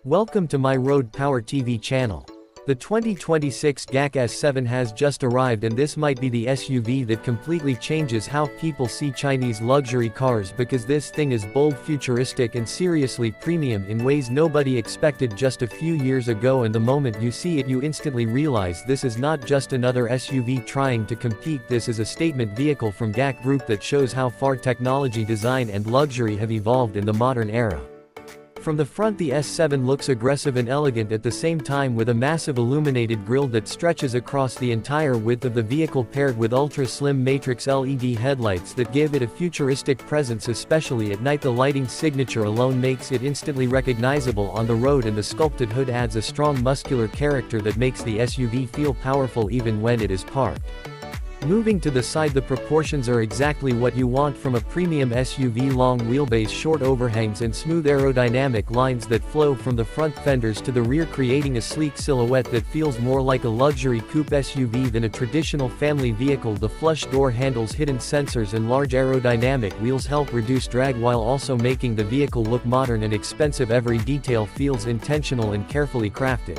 Welcome to my Road Power TV channel. The 2026 GAC S7 has just arrived, and this might be the SUV that completely changes how people see Chinese luxury cars, because this thing is bold, futuristic and seriously premium in ways nobody expected just a few years ago, and the moment you see it you instantly realize this is not just another SUV trying to compete. This is a statement vehicle from GAC Group that shows how far technology, design and luxury have evolved in the modern era. From the front, the S7 looks aggressive and elegant at the same time, with a massive illuminated grille that stretches across the entire width of the vehicle, paired with ultra-slim matrix LED headlights that give it a futuristic presence, especially at night. The lighting signature alone makes it instantly recognizable on the road, and the sculpted hood adds a strong muscular character that makes the SUV feel powerful even when it is parked. Moving to the side, the proportions are exactly what you want from a premium SUV: long wheelbase, short overhangs and smooth aerodynamic lines that flow from the front fenders to the rear, creating a sleek silhouette that feels more like a luxury coupe SUV than a traditional family vehicle. The flush door handles, hidden sensors and large aerodynamic wheels help reduce drag while also making the vehicle look modern and expensive. Every detail feels intentional and carefully crafted.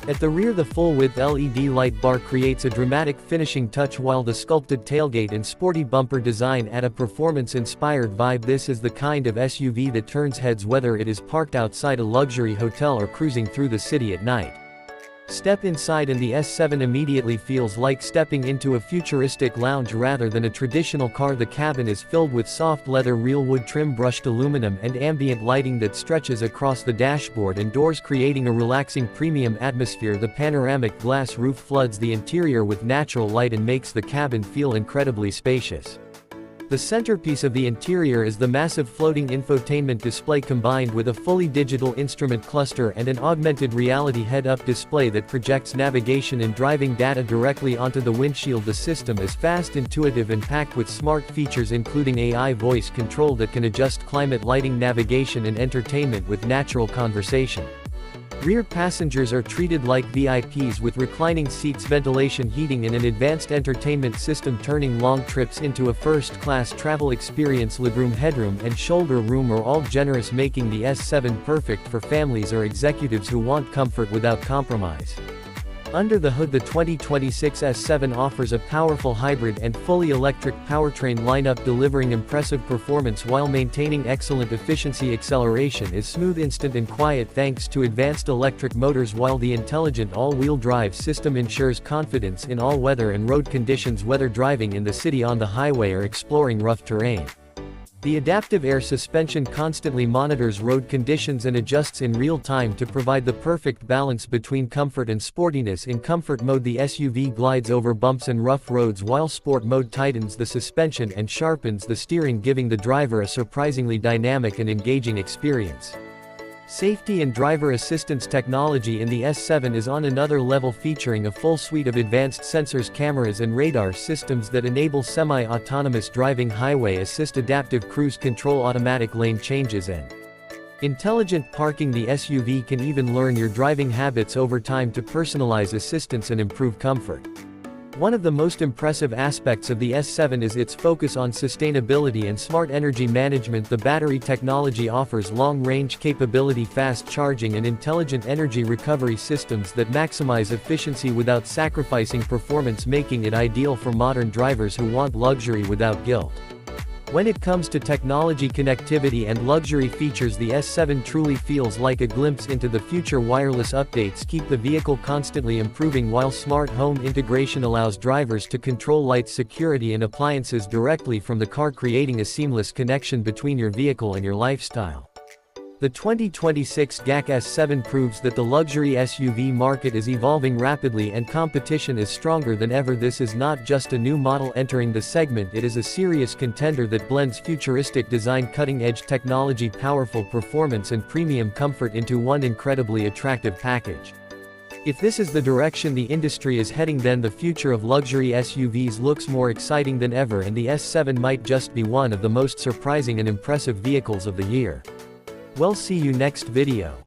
At the rear, the full-width LED light bar creates a dramatic finishing touch, while the sculpted tailgate and sporty bumper design add a performance-inspired vibe. This is the kind of SUV that turns heads whether it is parked outside a luxury hotel or cruising through the city at night. Step inside and the S7 immediately feels like stepping into a futuristic lounge rather than a traditional car. The cabin is filled with soft leather, real wood trim, brushed aluminum and ambient lighting that stretches across the dashboard and doors, creating a relaxing premium atmosphere. The panoramic glass roof floods the interior with natural light and makes the cabin feel incredibly spacious. The centerpiece of the interior is the massive floating infotainment display, combined with a fully digital instrument cluster and an augmented reality head-up display that projects navigation and driving data directly onto the windshield. The system is fast, intuitive and packed with smart features, including AI voice control that can adjust climate, lighting, navigation and entertainment with natural conversation. Rear passengers are treated like VIPs with reclining seats, ventilation, heating and an advanced entertainment system, turning long trips into a first-class travel experience. Legroom, headroom and shoulder room are all generous, making the S7 perfect for families or executives who want comfort without compromise. Under the hood, the 2026 S7 offers a powerful hybrid and fully electric powertrain lineup, delivering impressive performance while maintaining excellent efficiency. Acceleration is smooth, instant and quiet thanks to advanced electric motors, while the intelligent all-wheel drive system ensures confidence in all weather and road conditions, whether driving in the city, on the highway or exploring rough terrain. The adaptive air suspension constantly monitors road conditions and adjusts in real time to provide the perfect balance between comfort and sportiness. In comfort mode, the SUV glides over bumps and rough roads, while sport mode tightens the suspension and sharpens the steering, giving the driver a surprisingly dynamic and engaging experience. Safety and driver assistance technology in the S7 is on another level, featuring a full suite of advanced sensors, cameras and radar systems that enable semi-autonomous driving, highway assist, adaptive cruise control, automatic lane changes and intelligent parking. The SUV can even learn your driving habits over time to personalize assistance and improve comfort. One of the most impressive aspects of the S7 is its focus on sustainability and smart energy management. The battery technology offers long-range capability, fast charging and intelligent energy recovery systems that maximize efficiency without sacrificing performance, making it ideal for modern drivers who want luxury without guilt. When it comes to technology, connectivity and luxury features, the S7 truly feels like a glimpse into the future. Wireless updates keep the vehicle constantly improving, while smart home integration allows drivers to control lights, security and appliances directly from the car, creating a seamless connection between your vehicle and your lifestyle. The 2026 GAC S7 proves that the luxury SUV market is evolving rapidly and competition is stronger than ever. This is not just a new model entering the segment, it is a serious contender that blends futuristic design, cutting-edge technology, powerful performance and premium comfort into one incredibly attractive package. If this is the direction the industry is heading, then the future of luxury SUVs looks more exciting than ever, and the S7 might just be one of the most surprising and impressive vehicles of the year. We'll see you next video.